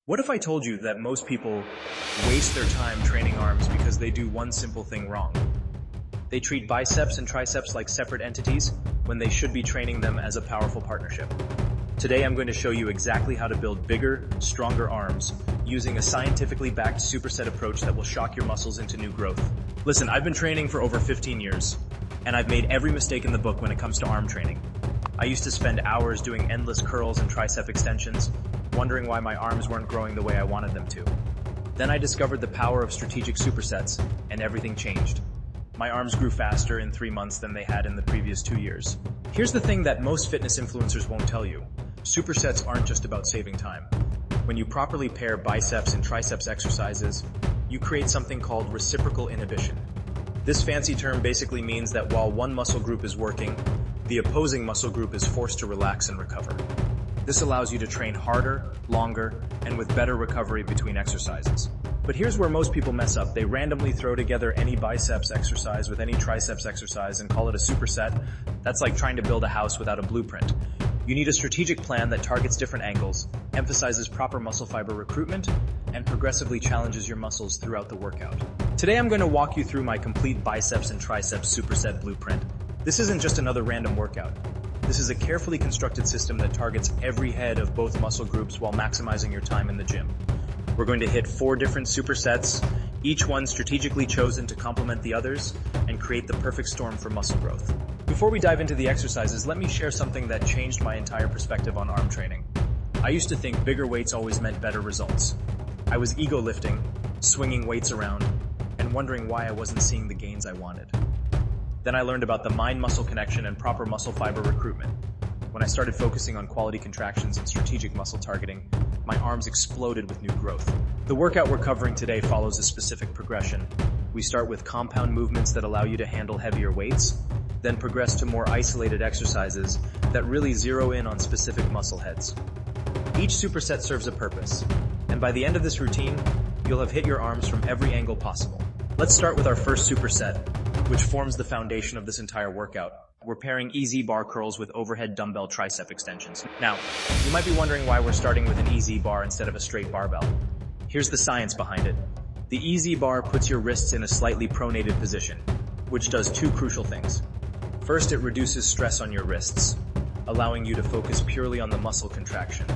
What if I told you that most people waste their time training arms because they do one simple thing wrong? They treat biceps and triceps like separate entities when they should be training them as a powerful partnership. Today I'm going to show you exactly how to build bigger, stronger arms using a scientifically backed superset approach that will shock your muscles into new growth. Listen, I've been training for over 15 years, and I've made every mistake in the book when it comes to arm training. I used to spend hours doing endless curls and tricep extensions, wondering why my arms weren't growing the way I wanted them to. Then I discovered the power of strategic supersets, and everything changed. My arms grew faster in 3 months than they had in the previous 2 years. Here's the thing that most fitness influencers won't tell you. Supersets aren't just about saving time. When you properly pair biceps and triceps exercises, you create something called reciprocal inhibition. This fancy term basically means that while one muscle group is working, the opposing muscle group is forced to relax and recover. This allows you to train harder, longer, and with better recovery between exercises. But here's where most people mess up. They randomly throw together any biceps exercise with any triceps exercise and call it a superset. That's like trying to build a house without a blueprint. You need a strategic plan that targets different angles, emphasizes proper muscle fiber recruitment, and progressively challenges your muscles throughout the workout. Today I'm going to walk you through my complete biceps and triceps superset blueprint. This isn't just another random workout. This is a carefully constructed system that targets every head of both muscle groups while maximizing your time in the gym. We're going to hit 4 different supersets, each one strategically chosen to complement the others and create the perfect storm for muscle growth. Before we dive into the exercises, let me share something that changed my entire perspective on arm training. I used to think bigger weights always meant better results. I was ego lifting, swinging weights around, and wondering why I wasn't seeing the gains I wanted. Then I learned about the mind-muscle connection and proper muscle fiber recruitment. When I started focusing on quality contractions and strategic muscle targeting, my arms exploded with new growth. The workout we're covering today follows a specific progression. We start with compound movements that allow you to handle heavier weights, then progress to more isolated exercises that really zero in on specific muscle heads. Each superset serves a purpose, and by the end of this routine, you'll have hit your arms from every angle possible. Let's start with our first superset, which forms the foundation of this entire workout. We're pairing easy bar curls with overhead dumbbell tricep extensions. Now, you might be wondering why we're starting with an easy bar instead of a straight barbell. Here's the science behind it. The easy bar puts your wrists in a slightly pronated position, which does 2 crucial things. First, it reduces stress on your wrists, allowing you to focus purely on the muscle contraction.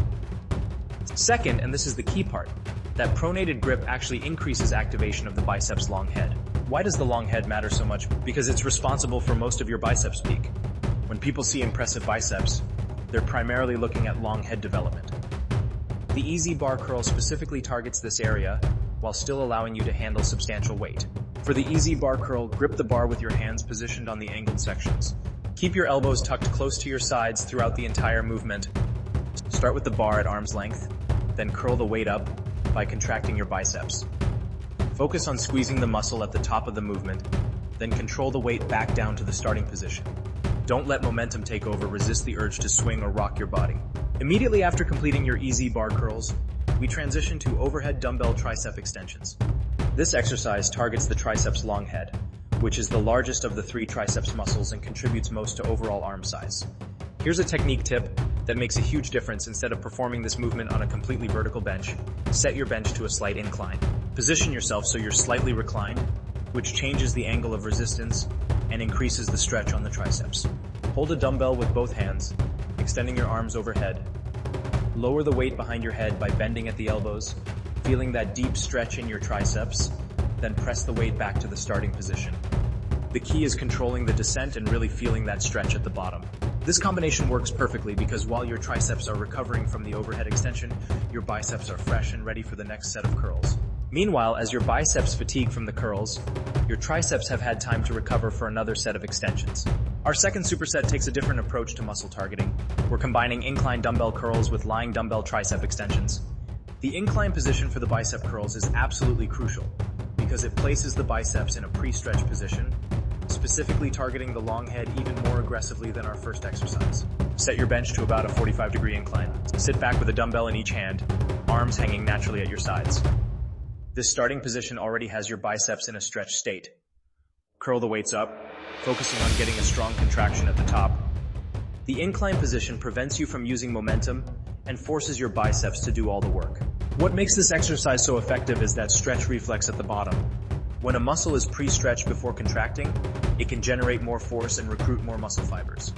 Second, and this is the key part, that pronated grip actually increases activation of the biceps long head. Why does the long head matter so much? Because it's responsible for most of your biceps peak. When people see impressive biceps, they're primarily looking at long head development. The easy bar curl specifically targets this area while still allowing you to handle substantial weight. For the easy bar curl, grip the bar with your hands positioned on the angled sections. Keep your elbows tucked close to your sides throughout the entire movement. Start with the bar at arm's length, then curl the weight up by contracting your biceps. Focus on squeezing the muscle at the top of the movement, then control the weight back down to the starting position. Don't let momentum take over, resist the urge to swing or rock your body. Immediately after completing your easy bar curls, we transition to overhead dumbbell tricep extensions. This exercise targets the triceps long head, which is the largest of the 3 triceps muscles and contributes most to overall arm size. Here's a technique tip that makes a huge difference. Instead of performing this movement on a completely vertical bench, set your bench to a slight incline. Position yourself so you're slightly reclined, which changes the angle of resistance and increases the stretch on the triceps. Hold a dumbbell with both hands, extending your arms overhead. Lower the weight behind your head by bending at the elbows, feeling that deep stretch in your triceps, then press the weight back to the starting position. The key is controlling the descent and really feeling that stretch at the bottom. This combination works perfectly because while your triceps are recovering from the overhead extension, your biceps are fresh and ready for the next set of curls. Meanwhile, as your biceps fatigue from the curls, your triceps have had time to recover for another set of extensions. Our second superset takes a different approach to muscle targeting. We're combining incline dumbbell curls with lying dumbbell tricep extensions. The incline position for the bicep curls is absolutely crucial because it places the biceps in a pre-stretch position, specifically targeting the long head even more aggressively than our first exercise. Set your bench to about a 45-degree incline. Sit back with a dumbbell in each hand, arms hanging naturally at your sides. This starting position already has your biceps in a stretched state. Curl the weights up, focusing on getting a strong contraction at the top. The incline position prevents you from using momentum and forces your biceps to do all the work. What makes this exercise so effective is that stretch reflex at the bottom. When a muscle is pre-stretched before contracting, it can generate more force and recruit more muscle fibers.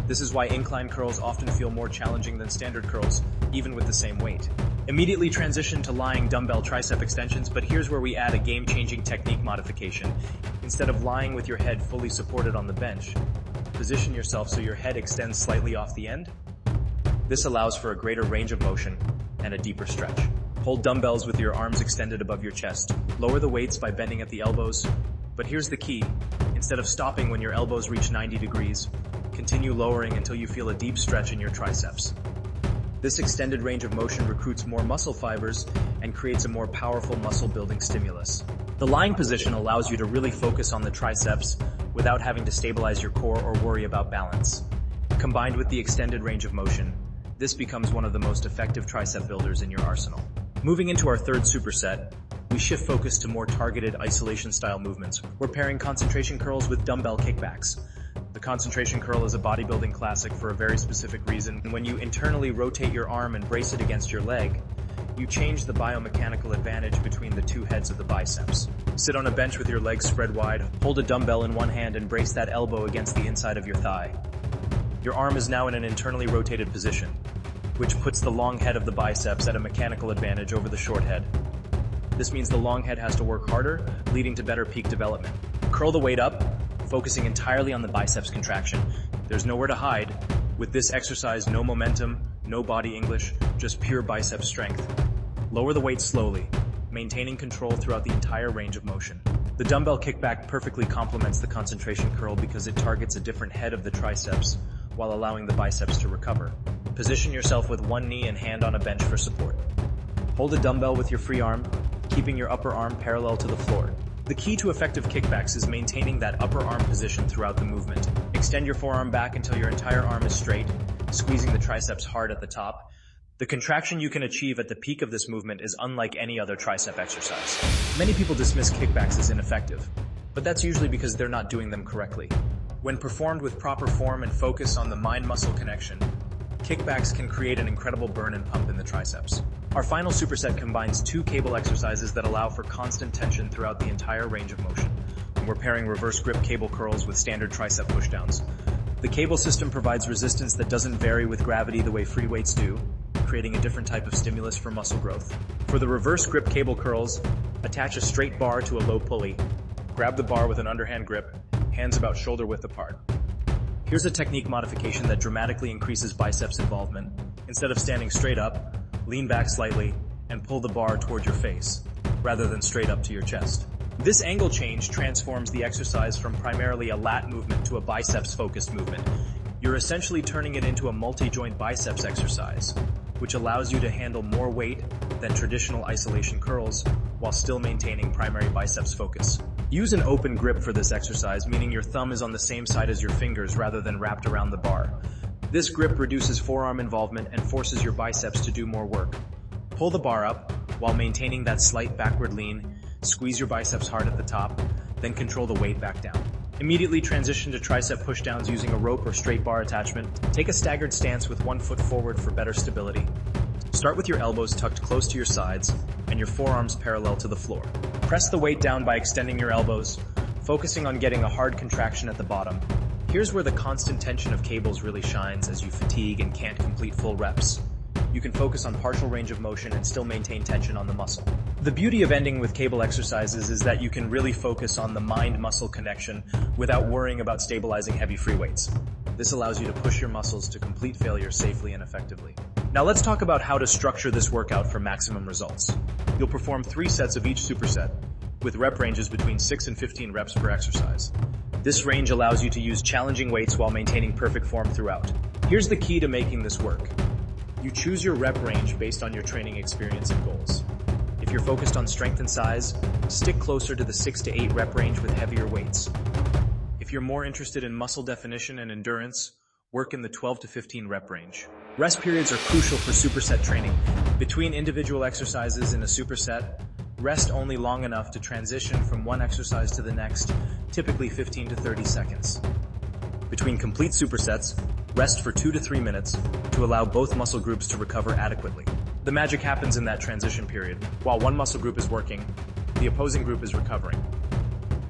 This is why incline curls often feel more challenging than standard curls, even with the same weight. Immediately transition to lying dumbbell tricep extensions, but here's where we add a game-changing technique modification. Instead of lying with your head fully supported on the bench, position yourself so your head extends slightly off the end. This allows for a greater range of motion and a deeper stretch. Hold dumbbells with your arms extended above your chest. Lower the weights by bending at the elbows. But here's the key. Instead of stopping when your elbows reach 90 degrees, continue lowering until you feel a deep stretch in your triceps. This extended range of motion recruits more muscle fibers and creates a more powerful muscle-building stimulus. The lying position allows you to really focus on the triceps without having to stabilize your core or worry about balance. Combined with the extended range of motion, this becomes one of the most effective tricep builders in your arsenal. Moving into our third superset, we shift focus to more targeted isolation-style movements. We're pairing concentration curls with dumbbell kickbacks. The concentration curl is a bodybuilding classic for a very specific reason. When you internally rotate your arm and brace it against your leg, you change the biomechanical advantage between the two heads of the biceps. Sit on a bench with your legs spread wide, hold a dumbbell in one hand and brace that elbow against the inside of your thigh. Your arm is now in an internally rotated position, which puts the long head of the biceps at a mechanical advantage over the short head. This means the long head has to work harder, leading to better peak development. Curl the weight up, focusing entirely on the biceps contraction. There's nowhere to hide. With this exercise, no momentum, no body English, just pure bicep strength. Lower the weight slowly, maintaining control throughout the entire range of motion. The dumbbell kickback perfectly complements the concentration curl because it targets a different head of the triceps while allowing the biceps to recover. Position yourself with one knee and hand on a bench for support. Hold a dumbbell with your free arm, keeping your upper arm parallel to the floor. The key to effective kickbacks is maintaining that upper arm position throughout the movement. Extend your forearm back until your entire arm is straight, squeezing the triceps hard at the top. The contraction you can achieve at the peak of this movement is unlike any other tricep exercise. Many people dismiss kickbacks as ineffective, but that's usually because they're not doing them correctly. When performed with proper form and focus on the mind-muscle connection, kickbacks can create an incredible burn and pump in the triceps. Our final superset combines two cable exercises that allow for constant tension throughout the entire range of motion. We're pairing reverse grip cable curls with standard tricep pushdowns. The cable system provides resistance that doesn't vary with gravity the way free weights do, creating a different type of stimulus for muscle growth. For the reverse grip cable curls, attach a straight bar to a low pulley. Grab the bar with an underhand grip, hands about shoulder width apart. Here's a technique modification that dramatically increases biceps involvement. Instead of standing straight up, lean back slightly and pull the bar toward your face, rather than straight up to your chest. This angle change transforms the exercise from primarily a lat movement to a biceps-focused movement. You're essentially turning it into a multi-joint biceps exercise, which allows you to handle more weight than traditional isolation curls while still maintaining primary biceps focus. Use an open grip for this exercise, meaning your thumb is on the same side as your fingers rather than wrapped around the bar. This grip reduces forearm involvement and forces your biceps to do more work. Pull the bar up while maintaining that slight backward lean, squeeze your biceps hard at the top, then control the weight back down. Immediately transition to tricep pushdowns using a rope or straight bar attachment. Take a staggered stance with one foot forward for better stability. Start with your elbows tucked close to your sides and your forearms parallel to the floor. Press the weight down by extending your elbows, focusing on getting a hard contraction at the bottom. Here's where the constant tension of cables really shines as you fatigue and can't complete full reps. You can focus on partial range of motion and still maintain tension on the muscle. The beauty of ending with cable exercises is that you can really focus on the mind-muscle connection without worrying about stabilizing heavy free weights. This allows you to push your muscles to complete failure safely and effectively. Now let's talk about how to structure this workout for maximum results. You'll perform 3 sets of each superset, with rep ranges between 6 and 15 reps per exercise. This range allows you to use challenging weights while maintaining perfect form throughout. Here's the key to making this work. You choose your rep range based on your training experience and goals. If you're focused on strength and size, stick closer to the 6 to 8 rep range with heavier weights. If you're more interested in muscle definition and endurance, work in the 12 to 15 rep range. Rest periods are crucial for superset training. Between individual exercises in a superset, rest only long enough to transition from one exercise to the next, typically 15 to 30 seconds. Between complete supersets, rest for 2 to 3 minutes to allow both muscle groups to recover adequately. The magic happens in that transition period. While one muscle group is working, the opposing group is recovering.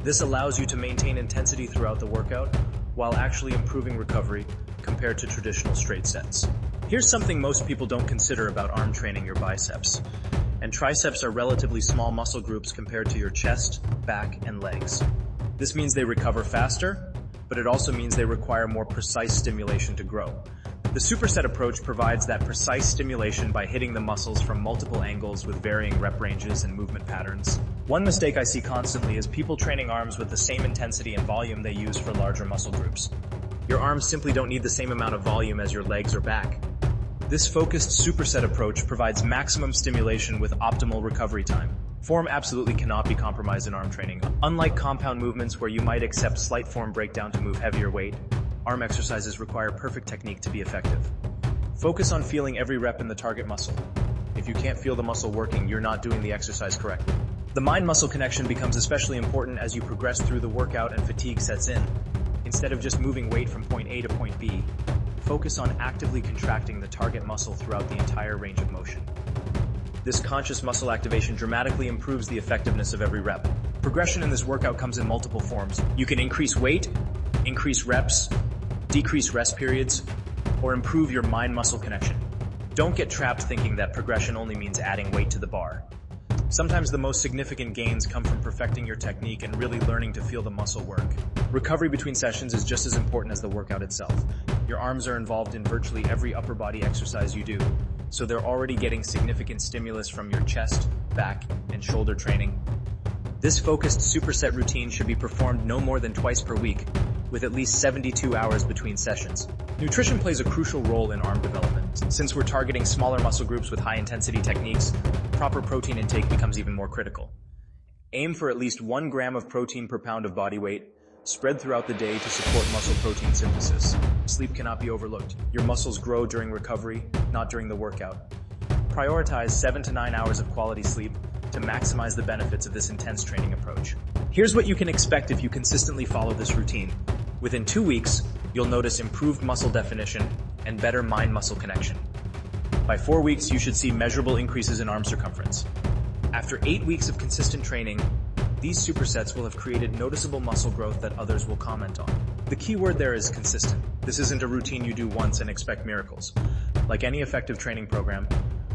This allows you to maintain intensity throughout the workout while actually improving recovery compared to traditional straight sets. Here's something most people don't consider about arm training: your biceps and triceps are relatively small muscle groups compared to your chest, back, and legs. This means they recover faster, but it also means they require more precise stimulation to grow. The Superset approach provides that precise stimulation by hitting the muscles from multiple angles with varying rep ranges and movement patterns. One mistake I see constantly is people training arms with the same intensity and volume they use for larger muscle groups. Your arms simply don't need the same amount of volume as your legs or back. This focused Superset approach provides maximum stimulation with optimal recovery time. Form absolutely cannot be compromised in arm training. Unlike compound movements where you might accept slight form breakdown to move heavier weight, arm exercises require perfect technique to be effective. Focus on feeling every rep in the target muscle. If you can't feel the muscle working, you're not doing the exercise correctly. The mind-muscle connection becomes especially important as you progress through the workout and fatigue sets in. Instead of just moving weight from point A to point B, focus on actively contracting the target muscle throughout the entire range of motion. This conscious muscle activation dramatically improves the effectiveness of every rep. Progression in this workout comes in multiple forms. You can increase weight, increase reps, decrease rest periods, or improve your mind-muscle connection. Don't get trapped thinking that progression only means adding weight to the bar. Sometimes the most significant gains come from perfecting your technique and really learning to feel the muscle work. Recovery between sessions is just as important as the workout itself. Your arms are involved in virtually every upper body exercise you do, so they're already getting significant stimulus from your chest, back, and shoulder training. This focused superset routine should be performed no more than twice per week, with at least 72 hours between sessions. Nutrition plays a crucial role in arm development. Since we're targeting smaller muscle groups with high-intensity techniques, proper protein intake becomes even more critical. Aim for at least 1 gram of protein per pound of body weight, spread throughout the day to support muscle protein synthesis. Sleep cannot be overlooked. Your muscles grow during recovery, not during the workout. Prioritize 7 to 9 hours of quality sleep to maximize the benefits of this intense training approach. Here's what you can expect if you consistently follow this routine. Within 2 weeks, you'll notice improved muscle definition and better mind-muscle connection. By 4 weeks, you should see measurable increases in arm circumference. After 8 weeks of consistent training, these supersets will have created noticeable muscle growth that others will comment on. The key word there is consistent. This isn't a routine you do once and expect miracles. Like any effective training program,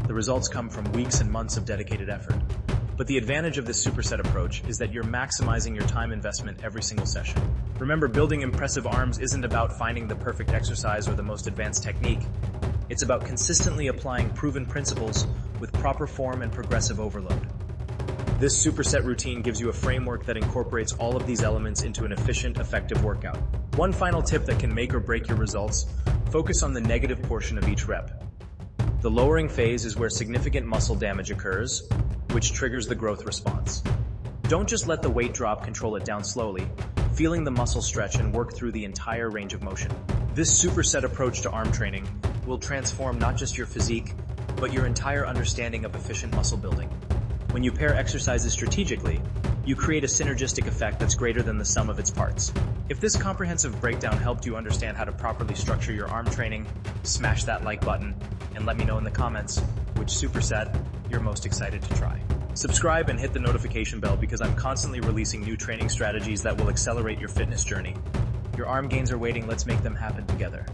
the results come from weeks and months of dedicated effort. But the advantage of this superset approach is that you're maximizing your time investment every single session. Remember, building impressive arms isn't about finding the perfect exercise or the most advanced technique. It's about consistently applying proven principles with proper form and progressive overload. This superset routine gives you a framework that incorporates all of these elements into an efficient, effective workout. One final tip that can make or break your results: focus on the negative portion of each rep. The lowering phase is where significant muscle damage occurs, which triggers the growth response. Don't just let the weight drop control it down slowly, feeling the muscle stretch and work through the entire range of motion. This superset approach to arm training will transform not just your physique, but your entire understanding of efficient muscle building. When you pair exercises strategically, you create a synergistic effect that's greater than the sum of its parts. If this comprehensive breakdown helped you understand how to properly structure your arm training, smash that like button and let me know in the comments which superset you're most excited to try. Subscribe and hit the notification bell because I'm constantly releasing new training strategies that will accelerate your fitness journey. Your arm gains are waiting, let's make them happen together.